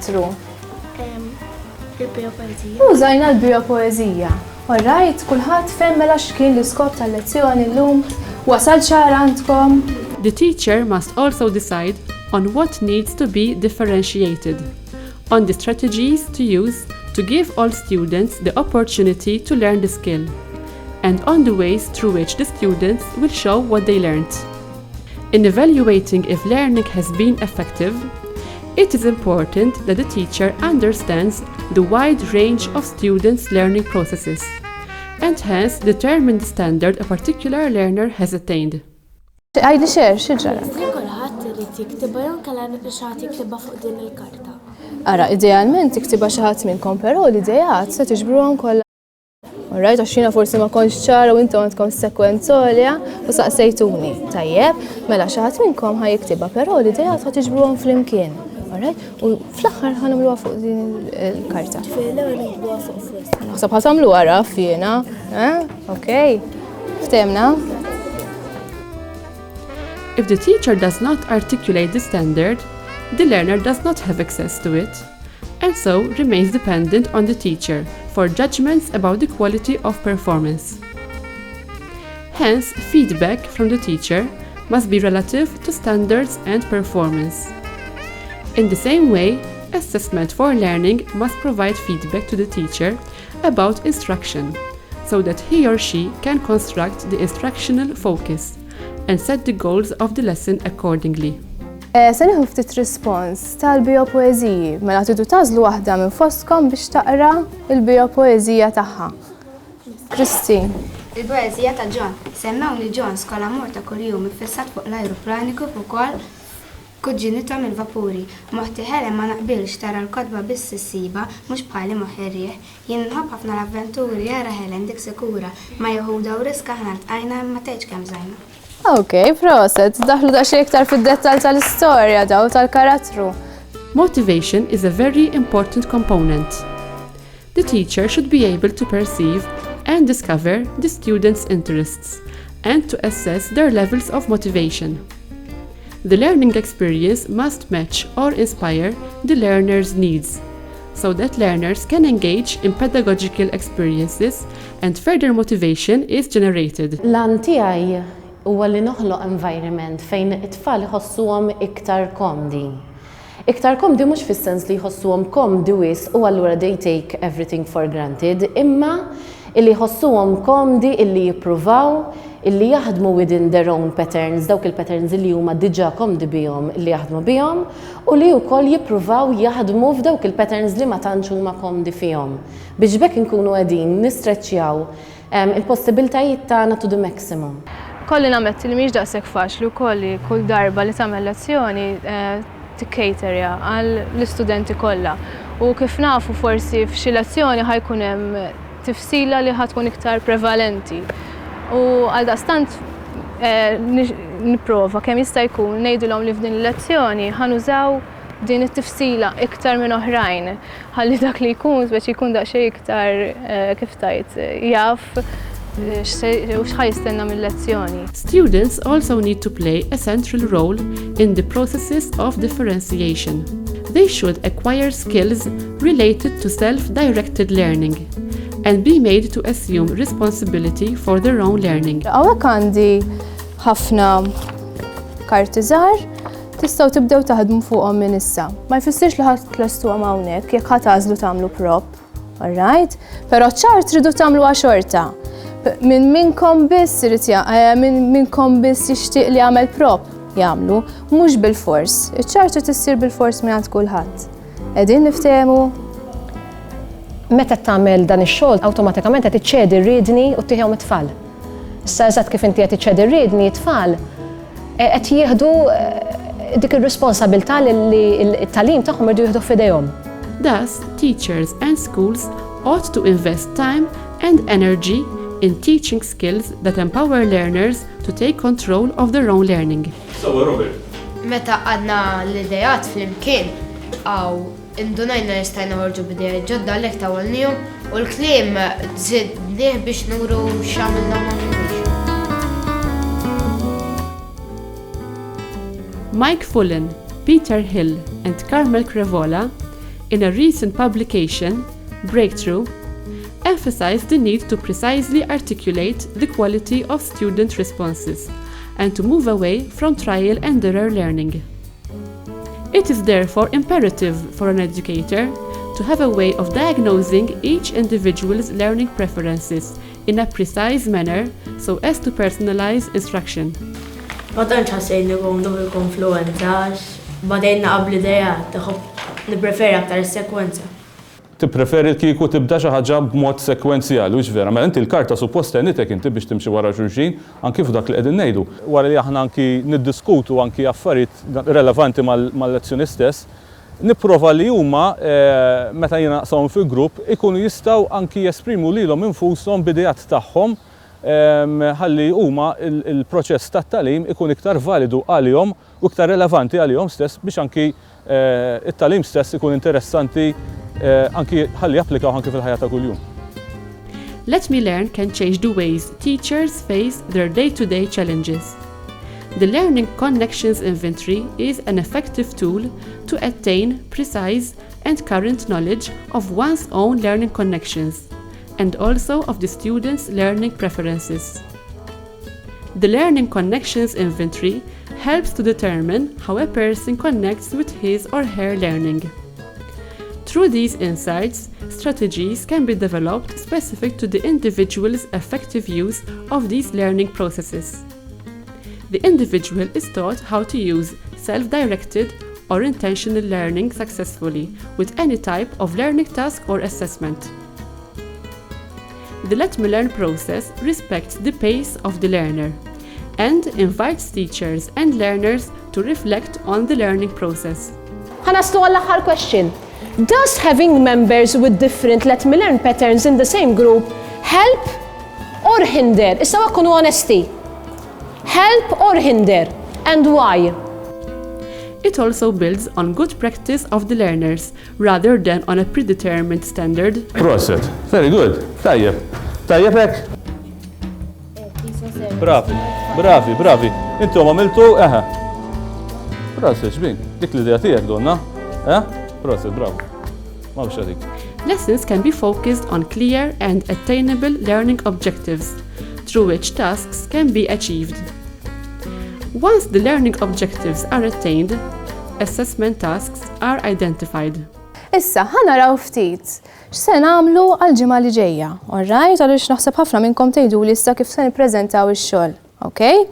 tal-karattru? Il-biopoezija. Użajna l-biopoezija. Alright, kulħadd fehem mela x'kien l-iskop tal-lezzjoni llum. Wasal ċar għandkom? The teacher must also decide on what needs to be differentiated, on the strategies to use to give all students the opportunity to learn the skill, and on the ways through which the students will show what they learned. In evaluating if learning has been effective, it is important that the teacher understands the wide range of students' learning processes and hence determine the standard a particular learner has attained. Għajdi x'ġara? Kulħadd irid jiktibha jew kellha xi ħadd jiktibha fuq din il-karta. Ara, idealment tiktibha xi ħadd minnkom, però l-idejat se tiġbruhom kollha. Alright, għax jiena forsi ma kontx ċara u intom għandkom sekwenzolja u saqsejtuni. Tajjeb, mela xi ħadd minnkom ħajjiktibha, però l-idejat ħad tiġbruhom flimkien. Alright, u fl-aħħar ħanamluha fuq din il-karta. Fil-ewwel nagħmluha fuq flus. Naħseb ħatamlu wara f'jiena, okej. Ftemna? If the teacher does not articulate the standard, the learner does not have access to it, and so remains dependent on the teacher for judgments about the quality of performance. Hence, feedback from the teacher must be relative to standards and performance. In the same way, assessment for learning must provide feedback to the teacher about instruction, so that he or she can construct the instructional focus and set the goals of the lesson accordingly. Se nieħu ftit rispons tal-biopoeżiji, mela tridu tażlu waħda minn fostkom biex taqra il-biopoeżija tagħha. Kristi. Il-poeżija ta' John. Semmewni John skola morta kuljum iffissat fuq l-ajruplani kif ukoll kuġġinita mill-vapuri. Moħħti Helen ma naqbilx tara l-kodba biss issiba mhux bħali moħħirrieħ. Jien nħobb ħafna l-avventuri ara Helen dik sikura ma jeħuda u riska aħna ltqajna imma tgħidx kemm żgħirna. Okay, proset, daħlu daqsxejn iktar fid-dettall tal-istorja daw tal-karattru. Motivation is a very important component. The teacher should be able to perceive and discover the students' interests and to assess their levels of motivation. The learning experience must match or inspire the learner's needs, so that learners can engage in pedagogical experiences and further motivation is generated. L-għan tiegħi huwa li noħloq environment fejn it-tfal iħossuhom iktar komdi. Iktar komdi mhux fis-sens li jħossuhom komdi wis u allura they take everything for granted, imma illi jħossuhom komdi illi jippruvaw, illi jaħdmu within their own patterns, dawk il-patterns illi huma diġà komdi bihom illi jaħdmu bihom u li wkoll jippruvaw jaħdmu f'dawk il-patterns li ma tantx huma komdi fihom. Biex bekk inkunu qegħdin nistreċċjaw il-possibiltajiet tagħna to the maximum. Kolli nametti li mhix daqshekk faċli wkoll kull darba li tagħmel lezzjoni tikcaterja għall-istudenti kollha. U kif nafu forsi f'xi lezzjoni ħajkun hemm tifsila li ħatkun iktar prevalenti. U għaldaqstant nipprova kemm jista' jkun ngħidulhom li f'din il-lezzjoni ħanużaw din it-tifsila iktar minn oħrajn. Ħalli dak li jkun speċi jkun daqsxejn iktar kif tajt jaf Students also need to play a central role in the processes of differentiation. They should acquire skills related to self-directed learning and be made to assume responsibility for their own learning. Għawek għandi ħafna karti żgħar tistgħu tibdew taħdmu fuqhom minn issa. Ma jfissirx li ħadd tlestuhom hawnhekk jekk ħadd għażlu tagħmlu prop, alright? Però ċar tridu tagħmluha xorta. Min minnkom biss jixtieq li jagħmel prop jagħmlu, mhux bil-fors. Iċ-ċarta tissir bil-fors mingħand kulħadd. Qegħdin niftehmu? Meta tagħmel dan ix-xogħol awtomatikament qed iċċedi r-riedni u tieħhom it-tfal. Issa eżatt kif inti qed iċċedi r-riedni t-tfal qed jieħdu dik ir-responsabbiltà li t-tagħlim tagħhom irdu jieħdu f'idejhom. Thus, teachers and schools ought to invest time and energy in teaching skills that empower learners to take control of their own learning. So, Robert. Meta għadna l-idejat fl-imkien, għaw indunajna jistajna ħorġu b'idejat ġodda għalek ta' għolnijom u l-klim zid liħ biex nuru xamilna ma' Mike Fullen, Peter Hill and Carmel Crevola in a recent publication, Breakthrough, emphasized the need to precisely articulate the quality of student responses and to move away from trial and error learning. It is therefore imperative for an educator to have a way of diagnosing each individual's learning preferences in a precise manner so as to personalize instruction. Ma tantx ħassejn li għandu konfluenza, badejn naqbli ideja taħob nippreferi aktar is-sekwenza. Tippreferi kieku tibda xi ħaġa b'mod sekwenzjali, wix vera, mela inti l-karta suppost għenitek inti biex timxi wara xulxin anki f'dak li qegħdin ngħidu. Wara li aħna anki niddiskutu anki affarijiet relevanti mal-lezzjoni stess, nipprova li huma meta jingħaqshom fil-grupp ikunu jistgħu anki jesprimu lilhom infushom b'idejat tagħhom ħalli huma il-proċess tat-tagħlim ikun iktar validu għalihom u iktar relevanti għalihom stess biex anki it-tagħlim stess ikun interessanti anki ħalli japplikaw anki fil-ħajja ta' kuljum. Let Me Learn can change the ways teachers face their day-to-day challenges. The Learning Connections Inventory is an effective tool to attain precise and current knowledge of one's own learning connections and also of the students' learning preferences. The Learning Connections Inventory helps to determine how a person connects with his or her learning. Through these insights, strategies can be developed specific to the individual's effective use of these learning processes. The individual is taught how to use self-directed or intentional learning successfully with any type of learning task or assessment. The Let Me Learn process respects the pace of the learner and invites teachers and learners to reflect on the learning process. Ħanastu għall-aħħar question. Does having members with different Let Me Learn patterns in the same group help or hinder? Issa kunu onesti. Help or hinder? And why? It also builds on good practice of the learners rather than on a predetermined standard. Proset. Very good. Tajjeb. Tajjeb hekk. Bravi. Intom għamiltu, Proset, xbin. Dik l-idea tiegħek donna. Proset, bravo. Ma biex għadik. Lessons can be focused on clear and attainable learning objectives, through which tasks can be achieved. Once the learning objectives are attained, assessment tasks are identified. Issa, ħanaraw ftit x'se nagħmlu għall-ġimgħa li ġejja, alright? Għaliex naħseb ħafna minnkom tgħiduli issa kif se nippreżentaw ix-xogħol, okay?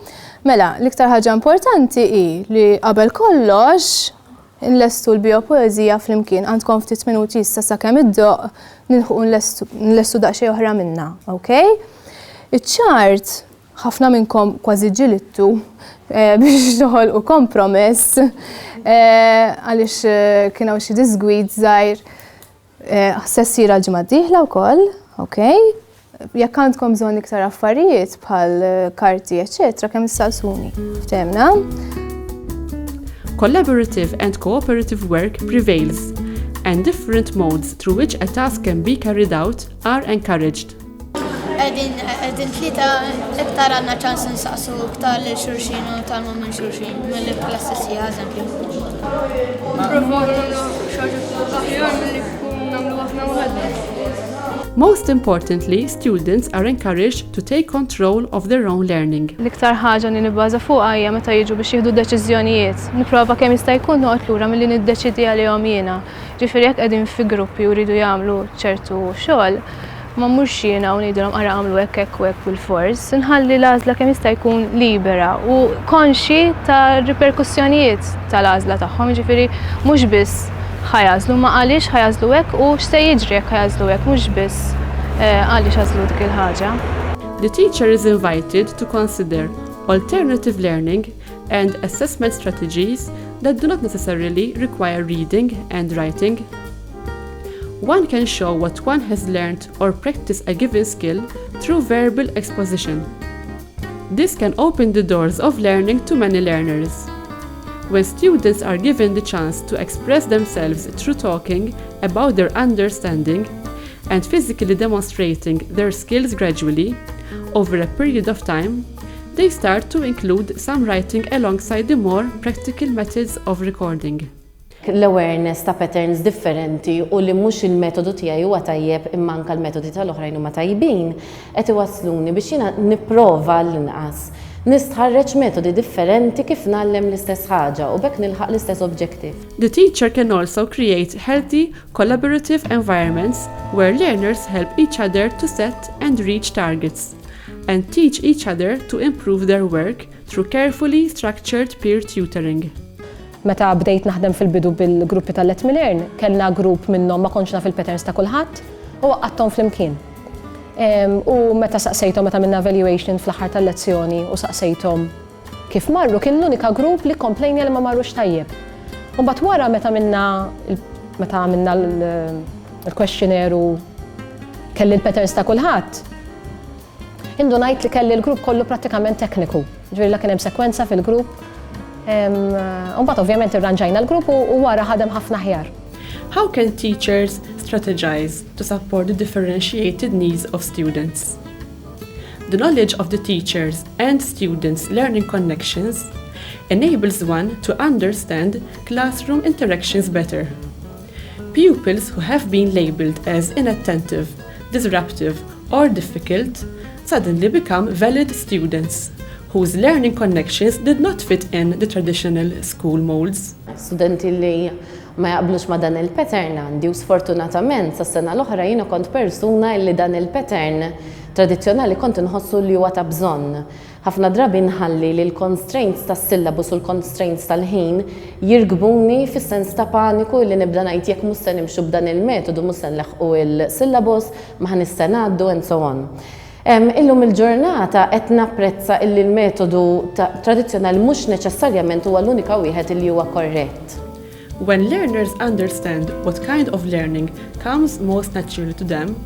Mela, l-iktar ħaġa importanti hi li qabel kollox nlestu l-biopoezija flimkien għandkom ftit minuti issa sakemm id-doq nilħuqu nlestu daqsxejn oħra minnha, okay? Iċ-ċart ħafna minnkom kważi ġilittu biex toħolqu kompromess għaliex kienu xi disgwid żgħir ħsessira l-ġimgħa d-dieħla wkoll, okay? Jekk għandkom bżonn iktar affarijiet bħal karti, eċetera, kemm issaqsuni. Ftemna? Collaborative and cooperative work prevails, and different modes through which a task can be carried out are encouraged. Għedin tlita iktar għanna ċans nsaqsu iktar l-xurxin u talmu minn xurxin, mill-klassi sija, eżempju. Most importantly, students are encouraged to take control of their own learning. L-iktar ħaġa li nibbaża fuqha hija meta jiġu biex jieħdu deċiżjonijiet. Nipprova kemm jista' jkun noqgħod lura milli niddeċidi għalihom jiena. Ġifieri jekk qegħdin fi gruppi u jridu jagħmlu ċertu xogħol, ma mmurx jiena u ngħidulhom ara għamlu hekk u hekk bil-fors. Inħalli l-għażla kemm jista' jkun libera u konxi ta' riperkussjonijiet tal-għażla tagħhom, ġifieri mhux biss ħajażlu ma għaliex ħajażlu hekk u x'se jiġri jekk ħajażlu hekk mhux biss għaliex ħażlu dik il-ħaġa. The teacher is invited to consider alternative learning and assessment strategies that do not necessarily require reading and writing. One can show what one has learned or practice a given skill through verbal exposition. This can open the doors of learning to many learners. When students are given the chance to express themselves through talking about their understanding and physically demonstrating their skills gradually, over a period of time, they start to include some writing alongside the more practical methods of recording. l-awareness ta' patterns differenti u li mhux il-metodu tiegħi huwa tajjeb imma anke l-metodi tal-oħrajn huma tajbin, qed iwassluni biex jiena nipprova l-inqas nistħarreġ metodi differenti kif nagħllem l-istess ħaġa u bekk nilħaq l-istess objective. The teacher can also create healthy, collaborative environments where learners help each other to set and reach targets and teach each other to improve their work through carefully structured peer tutoring. Meta bdejt naħdem fil-bidu bil-gruppi tal-Let Me Learn, kellna grupp minnhom ma kontx naf il-patterns ta' kulħadd u waqgħadthom flimkien. U meta saqsejthom meta minna evaluation fl-aħħar tal-lezzjoni u saqsejthom kif marru, kien l-unika grupp li komplejni li ma marrux tajjeb. U mbagħad wara meta minna l-questionnaire u kelli l-patterns ta' kulħadd, indunajt li kelli l-grupp kollu prattikament tekniku. Ġifieri kien hemm sekwenza fil-grupp. Mbagħad ovvjament irranġajna l-grupp u wara ħadem ħafna ħjar. How can teachers strategize to support the differentiated needs of students? The knowledge of the teachers and students' learning connections enables one to understand classroom interactions better. Pupils who have been labeled as inattentive, disruptive, or difficult suddenly become valid students whose learning connections did not fit in the traditional school molds. Studenti li ma jaqblux ma dan il-pattern għandi u sfortunatament sas-sena l-oħra jiena kont persuna li dan il-pattern tradizzjonali kont inħossu li huwa ta' bżonn. Ħafna drabi nħalli li l-constraints tas-syllabus u l-constraints tal-ħin jirgbuni fis-sens ta' paniku li nibda ngħid jekk mhux se nimxu b'dan il-metodu mhux se nleħqu il-syllabus ma ħanista ngħaddu and so on. Illum il-ġurnata qed napprezza illi l-metodu tradizzjonali mhux neċessarjament huwa l-unika wieħed li huwa korrett. When learners understand what kind of learning comes most naturally to them,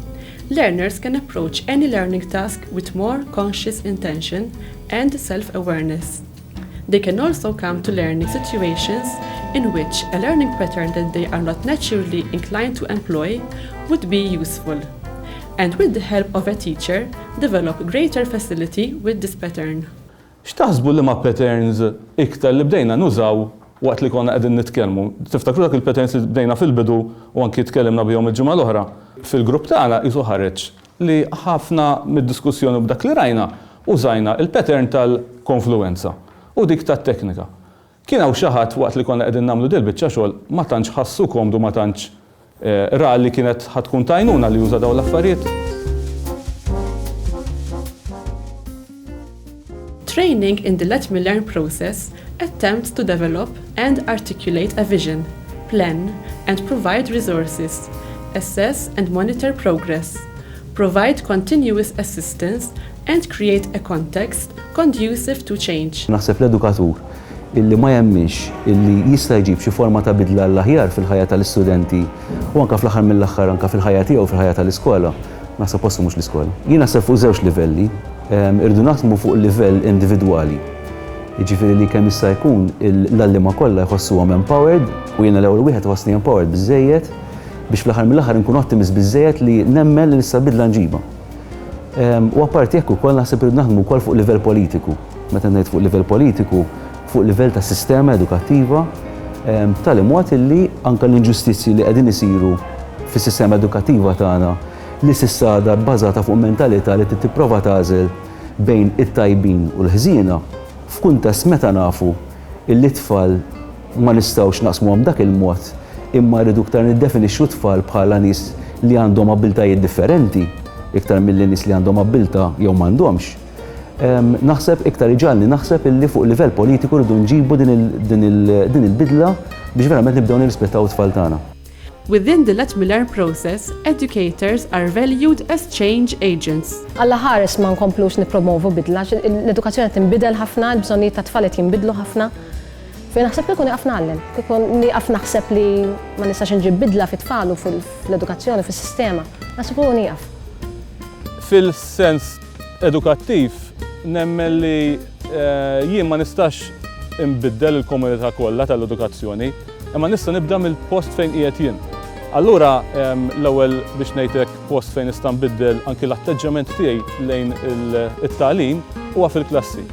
learners can approach any learning task with more conscious intention and self-awareness. They can also come to learning situations in which a learning pattern that they are not naturally inclined to employ would be useful, and with the help of a teacher, develop greater facility with this pattern. X'taħsbu li ma' patterns iktar li bdejna nużaw waqt li konna qegħdin nitkellmu? Tiftakru dak il-patterns li bdejna fil-bidu u anki tkellimna bihom il-ġimgħa l-oħra. Fil-grupp tagħna qisu ħareġ li ħafna mid-diskussjoni b'dak li rajna użajna il-pattern tal-konfluenza u dik tat-teknika. Kien hawn xi ħadd waqt li konna qegħdin nagħmlu dil biċċa xogħol ma tantx ħassu komdu ma tantx ra li kienet ħatkun tajnuna li juża dawn l-affarijiet. Training in the Let Me Learn process attempts to develop and articulate a vision, plan, and provide resources, assess and monitor progress, provide continuous assistance, and create a context conducive to change. Naħseb l-edukatur illi ma jemminx illi jista' jġib xi forma ta' bidla l-aħjar fil-ħajja tal-istudenti u anke fl-aħħar mill-aħħar anke fil-ħajja tiegħu fil-ħajja tal-iskola, naħseb postu mhux l-iskola. Jien naħseb fuq żewġ livelli, irdu naħdmu fuq il-livell individwali. Jiġifieri li kemm jista' jkun l-allima kollha jħossuhom empowered u jiena l-ewwel wieħed iħossni empowered biżżejjed biex fl-aħħar mill-aħħar nkun ottimist biżżejjed li nemmen li nista' bidla nġibha. U apparti hekk ukoll naħseb irid naħdmu wkoll fuq livell politiku. Meta ngħid fuq livell politiku, fuq livell ta' sistema edukattiva tal-imod illi anke l-inġustizzji li qegħdin isiru fis-sistema edukattiva tagħna li s'issada bbażata fuq mentalità li tipprova tagħżel bejn it-tajbin u l-ħżiena f'kuntest meta nafu illi tfal ma nistgħux naqsmuhom dak il-mod imma rridu iktar niddefinixxu tfal bħala nies li għandhom abbiltajiet differenti iktar mill-nies li għandhom abbilta jew m'għandhomx. Naħseb iktar iġalni naħseb illi fuq livell politiku rridu nġibu din il-bidla biex verament nibdew nirrispettaw it-tfal tagħna. Within the Let Me Learn process, educators are valued as change agents. Alla ħares ma nkomplux nipromovu bidla, l-edukazzjoni tinbidel ħafna, l-bżonnijiet ta' tfal qed jinbidlu ħafna. Fejn naħseb li kun iqaf nagħlem, kikun nieqaf naħseb li ma nistax inġib bidla fit-tfal u fl-edukazzjoni fis-sistema. Naħseb li nieqaf. Fil-sens edukattiv nemmen li jien ma nistax imbiddel il-komunità kollha tal-edukazzjoni, imma nista' nibda mill-post fejn qiegħed jien. Allura l-ewwel biex ngħidlek post fejn nista' nbiddel anki l-atteġġament tiegħi lejn it-tagħlim huwa fil-klassi.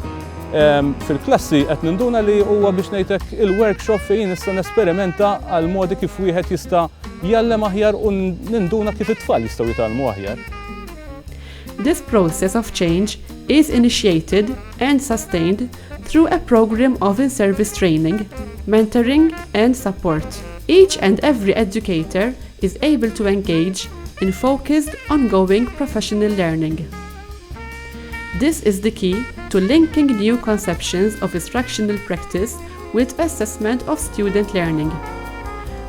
Fil-klassi qed ninduna li huwa biex ngħidlek il-workshop fejn nista' nesperimenta għal modi kif wieħed jista' jgħallem aħjar u ninduna kif it-tfal jistgħu jitgħallmu aħjar. This process of change is initiated and sustained through a program of in-service training, mentoring and support. Each and every educator is able to engage in focused, ongoing professional learning. This is the key to linking new conceptions of instructional practice with assessment of student learning.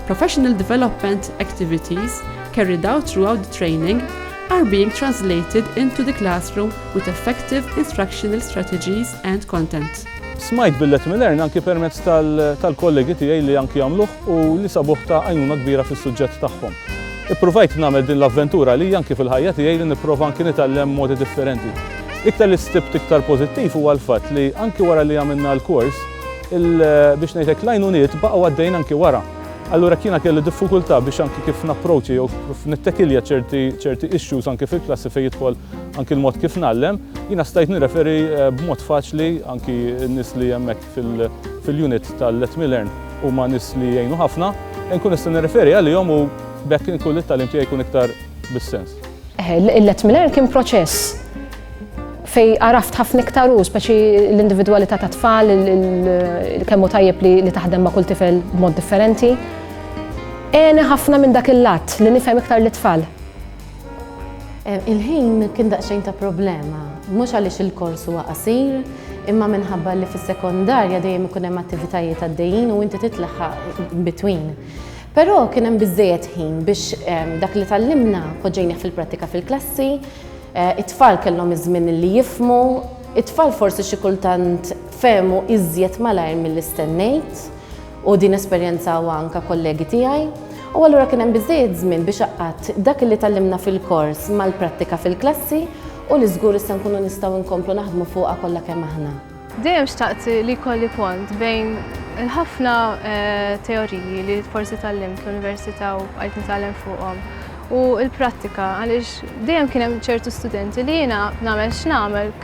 Professional development activities carried out throughout the training are being translated into the classroom with effective instructional strategies and content. Smajt bil-Let Me Learn anki permezz tal-kollegi tiegħi li anki jagħmluh u li sabuh ta' għajnuna kbira fis-suġġett tagħhom. Ippruvajt nagħmel din l-avventura li anki fil-ħajja tiegħi li nipprova anki nitgħallem modi differenti. Iktar li stibt iktar pożittiv huwa l-fatt li anki wara li għamilna l-kors biex ngħidlek l-għajnuniet baqgħu għaddejn anki wara. Allura kiena kelli diffikultà biex anki kif napproċċi jew nittekilja ċerti issues anki fil-klassi fejn jidħol anki l-mod kif nagħllem, jiena stajt nirreferi b'mod faċli anki n-nies li hemmhekk fil-unit tal-Let Me Learn huma nies li jgħinu ħafna, nkun nista' nirreferi għalihom u bekk inkun it-tagħlim tiegħi jkun iktar bis-sens. Il-Let Me Learn kien proċess fej għaraft ħafna iktar speċi l-individualità ta' tfal, kemm hu tajjeb li taħdem ma' kull tifel b'mod differenti. Għeni ħafna minn dak il-lat li nifhem iktar l-tfal. Il-ħin kien daqsxejn ta' problema, mhux għaliex il-kors huwa qasir, imma minħabba li fis-sekondarja dejjem ikun hemm attivitajiet għaddejjin u inti titlaħħaq between. Però kien hemm biżżejjed ħin biex dak li tallimna poġġejnieh fil-prattika fil-klassi, it-tfal kellhom iż-żmien li jifhmu, it-tfal forsi xi kultant fehmu iżjed malajr mill-istennejt u din esperjenza anke kollegi tiegħi. U allura kien hemm biżżejjed żmien biex aqqadt dak li tallimna fil-kors mal-prattika fil-klassi u li żgur issa nkunu nistgħu nkomplu naħdmu fuqha kollha kemm aħna. Dejjem xtaqt li jkolli pont bejn il-ħafna teoriji li forsi tallimt l-università u qed nitgħallem fuqhom u l-prattika għaliex dejjem kien hemm ċertu studenti li jiena nagħmel x'nagħmel